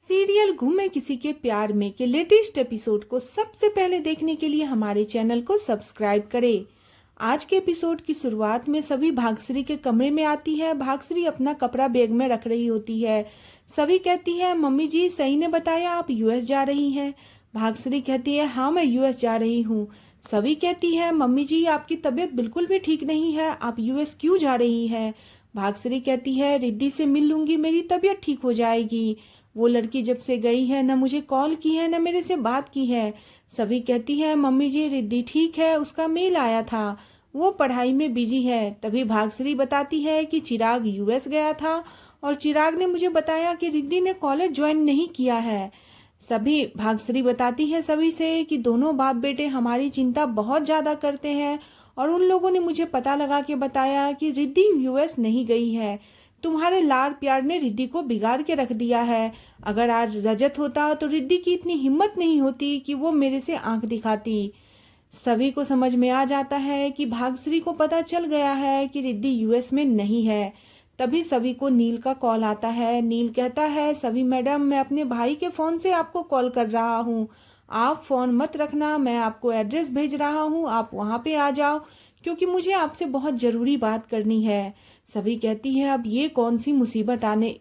Serial घूमे किसी के प्यार में के लेटेस्ट एपिसोड को सबसे पहले देखने के लिए हमारे चैनल को सब्सक्राइब करें। आज के एपिसोड की शुरुआत में सभी भाग्यश्री के कमरे में आती है। भाग्यश्री अपना कपड़ा बैग में रख रही होती है। सभी कहती है, मम्मी जी सही ने बताया आप यूएस जा रही हैं। भाग्यश्री कहती है, हाँ मैं यूएस जा रही हूँ। सभी कहती है, मम्मी जी आपकी तबीयत बिल्कुल भी ठीक नहीं है, आप यूएस क्यों जा रही हैं। भाग्यश्री कहती है, रिद्धि से मिल लूंगी, मेरी तबीयत ठीक हो जाएगी। वो लड़की जब से गई है न मुझे कॉल की है न मेरे से बात की है। सभी कहती है, मम्मी जी रिद्धि ठीक है, उसका मेल आया था, वो पढ़ाई में बिजी है। तभी भाग्यश्री बताती है कि चिराग यूएस गया था और चिराग ने मुझे बताया कि रिद्धि ने कॉलेज ज्वाइन नहीं किया है। सभी भाग्यश्री बताती है सभी से कि दोनों बाप बेटे हमारी चिंता बहुत ज़्यादा करते हैं और उन लोगों ने मुझे पता लगा के बताया कि रिद्धि यूएस नहीं गई है। तुम्हारे लाड़ प्यार ने रिद्धि को बिगाड़ के रख दिया है। अगर आज रजत होता तो रिद्धि की इतनी हिम्मत नहीं होती कि वो मेरे से आंख दिखाती। सभी को समझ में आ जाता है कि भाग्यश्री को पता चल गया है कि रिद्धि यूएस में नहीं है। तभी सभी को नील का कॉल आता है। नील कहता है, सभी मैडम मैं अपने भाई के फ़ोन से आपको कॉल कर रहा हूँ, आप फ़ोन मत रखना, मैं आपको एड्रेस भेज रहा हूँ, आप वहाँ पे आ जाओ क्योंकि मुझे आपसे बहुत ज़रूरी बात करनी है। सभी कहती है, अब ये कौन सी मुसीबत आने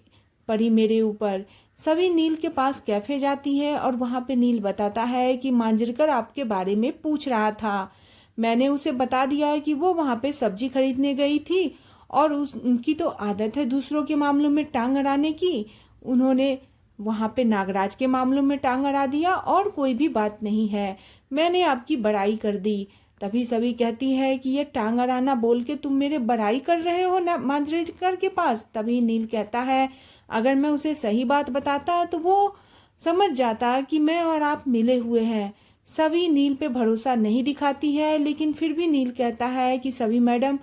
पड़ी मेरे ऊपर। सभी नील के पास कैफे जाती है और वहाँ पे नील बताता है कि मांजरकर आपके बारे में पूछ रहा था। मैंने उसे बता दिया है कि वो वहाँ पे सब्जी खरीदने गई थी और उनकी तो आदत है दूसरों के मामलों में टांग अड़ाने की। उन्होंने वहाँ पे नागराज के मामलों में टांग अड़ा दिया और कोई भी बात नहीं है, मैंने आपकी बड़ाई कर दी। तभी सभी कहती है कि ये टांग अड़ाना बोल के तुम मेरे बड़ाई कर रहे हो ना मांजरेकर के पास। तभी नील कहता है, अगर मैं उसे सही बात बताता तो वो समझ जाता कि मैं और आप मिले हुए हैं। सभी नील पे भरोसा नहीं दिखाती है लेकिन फिर भी नील कहता है कि सभी मैडम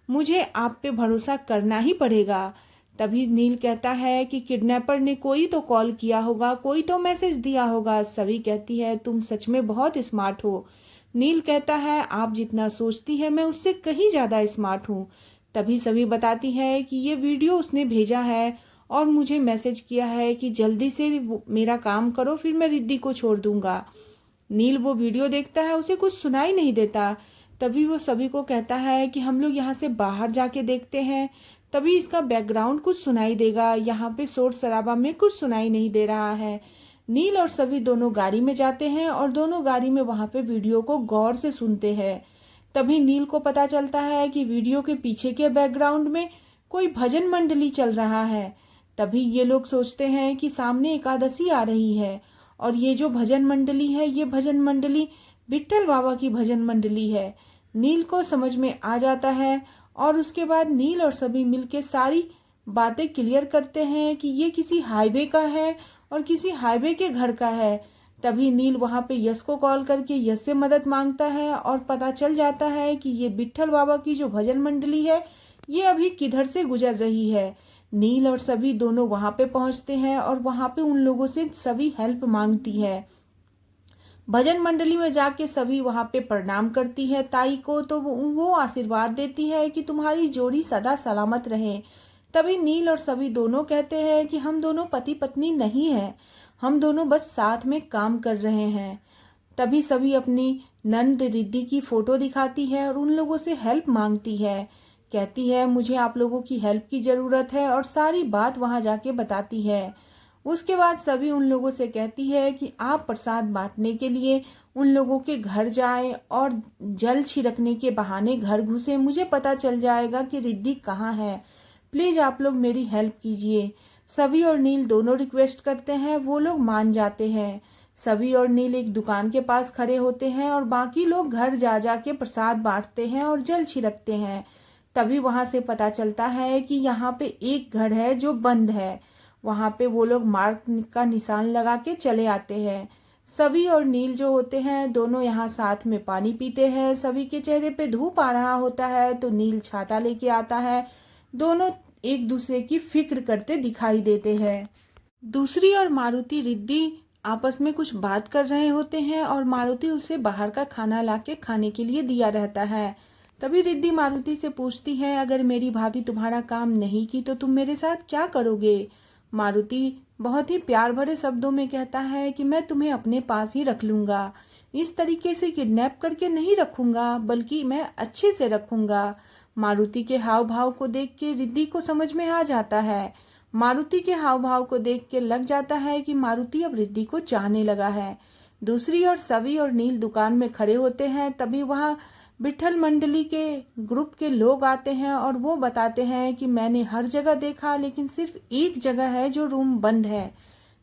मुझे आप पे भरोसा करना ही पड़ेगा। तभी नील कहता है कि किडनैपर ने कोई तो कॉल किया होगा, कोई तो मैसेज दिया होगा। सभी कहती है, तुम सच में बहुत स्मार्ट हो। नील कहता है, आप जितना सोचती है मैं उससे कहीं ज़्यादा स्मार्ट हूँ। तभी सभी बताती है कि ये वीडियो उसने भेजा है और मुझे मैसेज किया है कि जल्दी से मेरा काम करो फिर मैं रिद्धि को छोड़ दूंगा। नील वो वीडियो देखता है, उसे कुछ सुनाई नहीं देता। तभी वो सभी को कहता है कि हम लोग यहाँ से बाहर जाके देखते हैं, तभी इसका बैकग्राउंड कुछ सुनाई देगा, यहाँ पे शोर शराबा में कुछ सुनाई नहीं दे रहा है। नील और सभी दोनों गाड़ी में जाते हैं और दोनों गाड़ी में वहाँ पे वीडियो को गौर से सुनते हैं। तभी नील को पता चलता है कि वीडियो के पीछे के बैकग्राउंड में कोई भजन मंडली चल रहा है। तभी ये लोग सोचते हैं कि सामने एकादशी आ रही है और ये जो भजन मंडली है ये भजन मंडली विट्ठल बाबा की भजन मंडली है। नील को समझ में आ जाता है और उसके बाद नील और सभी मिलके सारी बातें क्लियर करते हैं कि ये किसी हाईवे का है और किसी हाईवे के घर का है। तभी नील वहाँ पे यश को कॉल करके यश से मदद मांगता है और पता चल जाता है कि ये विट्ठल बाबा की जो भजन मंडली है ये अभी किधर से गुजर रही है। नील और सभी दोनों वहाँ पे पहुँचते हैं और वहाँ पे उन लोगों से सभी हेल्प मांगती है। भजन मंडली में जाके सभी वहाँ पे प्रणाम करती है ताई को, तो वो आशीर्वाद देती है कि तुम्हारी जोड़ी सदा सलामत रहे। तभी नील और सभी दोनों कहते हैं कि हम दोनों पति पत्नी नहीं हैं, हम दोनों बस साथ में काम कर रहे हैं। तभी सभी अपनी नंद रिद्धि की फोटो दिखाती है और उन लोगों से हेल्प मांगती है। कहती है, मुझे आप लोगों की हेल्प की ज़रूरत है और सारी बात वहाँ जाके बताती है। उसके बाद सभी उन लोगों से कहती है कि आप प्रसाद बांटने के लिए उन लोगों के घर जाएं और जल छिड़कने के बहाने घर घुसे, मुझे पता चल जाएगा कि रिद्धि कहाँ है। प्लीज़ आप लोग मेरी हेल्प कीजिए। सभी और नील दोनों रिक्वेस्ट करते हैं, वो लोग मान जाते हैं। सभी और नील एक दुकान के पास खड़े होते हैं और बाकी लोग घर जा जा के प्रसाद बांटते हैं और जल छिड़कते हैं। तभी वहाँ से पता चलता है कि यहाँ पे एक घर है जो बंद है। वहाँ पे वो लोग मार्क का निशान लगा के चले आते हैं। सभी और नील जो होते हैं दोनों यहाँ साथ में पानी पीते हैं। सभी के चेहरे पे धूप आ रहा होता है तो नील छाता लेके आता है। दोनों एक दूसरे की फिक्र करते दिखाई देते हैं। दूसरी ओर मारुति रिद्धि आपस में कुछ बात कर रहे होते हैं और मारुति उसे बाहर का खाना लाके खाने के लिए दिया रहता है। तभी रिद्धि मारुति से पूछती है, अगर मेरी भाभी तुम्हारा काम नहीं की तो तुम मेरे साथ क्या करोगे। मारुति बहुत ही प्यार भरे शब्दों में कहता है कि मैं तुम्हें अपने पास ही रख लूँगा, इस तरीके से किडनैप करके नहीं रखूँगा, बल्कि मैं अच्छे से रखूँगा। मारुति के हाव भाव को देख के रिद्धि को समझ में आ जाता है। मारुति के हाव भाव को देख के लग जाता है कि मारुति अब रिद्धि को चाहने लगा है। दूसरी ओर सवी और नील दुकान में खड़े होते हैं। तभी वहाँ विठल मंडली के ग्रुप के लोग आते हैं और वो बताते हैं कि मैंने हर जगह देखा, लेकिन सिर्फ एक जगह है जो रूम बंद है।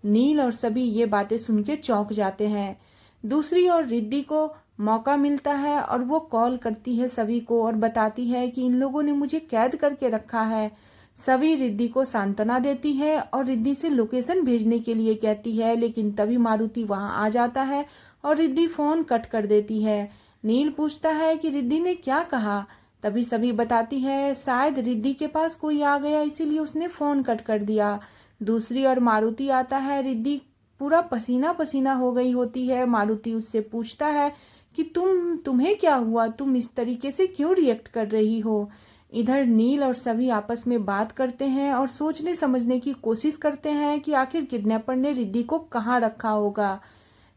नील और सभी ये बातें सुन के चौंक जाते हैं। दूसरी ओर रिद्धि को मौका मिलता है और वो कॉल करती है सभी को और बताती है कि इन लोगों ने मुझे कैद करके रखा है। सभी रिद्धि को सांत्वना देती है और रिद्धि से लोकेशन भेजने के लिए कहती है, लेकिन तभी मारुति वहां आ जाता है और रिद्धि फोन कट कर देती है। नील पूछता है कि रिद्धि ने क्या कहा। तभी सभी बताती है शायद रिद्धि के पास कोई आ गया, इसीलिए उसने फोन कट कर दिया। दूसरी ओर मारुति आता है। रिद्धि पूरा पसीना पसीना हो गई होती है। मारुति उससे पूछता है कि तुम्हें क्या हुआ, तुम इस तरीके से क्यों रिएक्ट कर रही हो। इधर नील और सभी आपस में बात करते हैं और सोचने समझने की कोशिश करते हैं कि आखिर किडनैपर ने रिद्धि को कहाँ रखा होगा।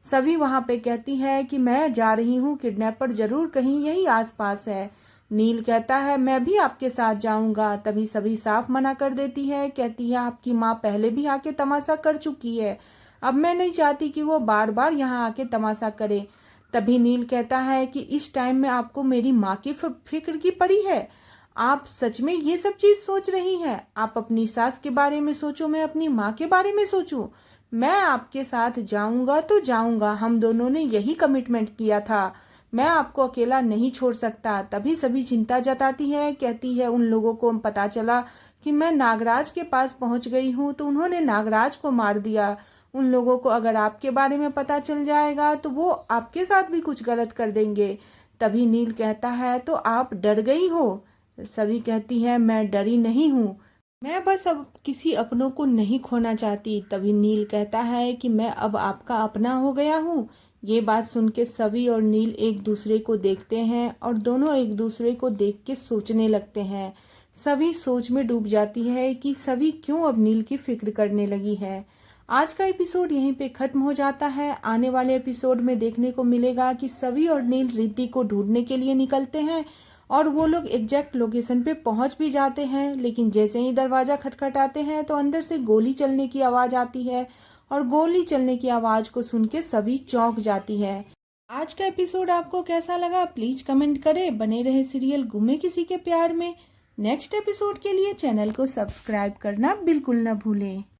सभी वहां पे कहती है कि मैं जा रही हूँ, किडनैपर जरूर कहीं यही आसपास है। नील कहता है मैं भी आपके साथ जाऊंगा। तभी सभी साफ मना कर देती है, कहती है आपकी माँ पहले भी आके तमाशा कर चुकी है, अब मैं नहीं चाहती कि वो बार बार यहाँ आके तमाशा करे। तभी नील कहता है कि इस टाइम में आपको मेरी माँ की फिक्र की पड़ी है, आप सच में ये सब चीज सोच रही हैं। आप अपनी सास के बारे में सोचो, मैं अपनी माँ के बारे में सोचूं। मैं आपके साथ जाऊंगा तो जाऊंगा, हम दोनों ने यही कमिटमेंट किया था, मैं आपको अकेला नहीं छोड़ सकता। तभी सभी चिंता जताती है, कहती है उन लोगों को पता चला कि मैं नागराज के पास पहुंच गई हूँ तो उन्होंने नागराज को मार दिया। उन लोगों को अगर आपके बारे में पता चल जाएगा तो वो आपके साथ भी कुछ गलत कर देंगे। तभी नील कहता है तो आप डर गई हो। सभी कहती है मैं डरी नहीं हूँ, मैं बस अब किसी अपनों को नहीं खोना चाहती। तभी नील कहता है कि मैं अब आपका अपना हो गया हूँ। ये बात सुन के सभी और नील एक दूसरे को देखते हैं और दोनों एक दूसरे को देख के सोचने लगते हैं। सभी सोच में डूब जाती है कि सभी क्यों अब नील की फिक्र करने लगी है। आज का एपिसोड यहीं पे खत्म हो जाता है। आने वाले एपिसोड में देखने को मिलेगा कि सभी और नील रिद्धि को ढूंढने के लिए निकलते हैं और वो लोग एग्जैक्ट लोकेशन पे पहुंच भी जाते हैं, लेकिन जैसे ही दरवाजा खटखटाते हैं तो अंदर से गोली चलने की आवाज आती है और गोली चलने की आवाज को सुन के सभी चौंक जाती है। आज का एपिसोड आपको कैसा लगा प्लीज कमेंट करें। बने रहे सीरियल गुमे किसी के प्यार में। नेक्स्ट एपिसोड के लिए चैनल को सब्सक्राइब करना बिल्कुल न भूलें।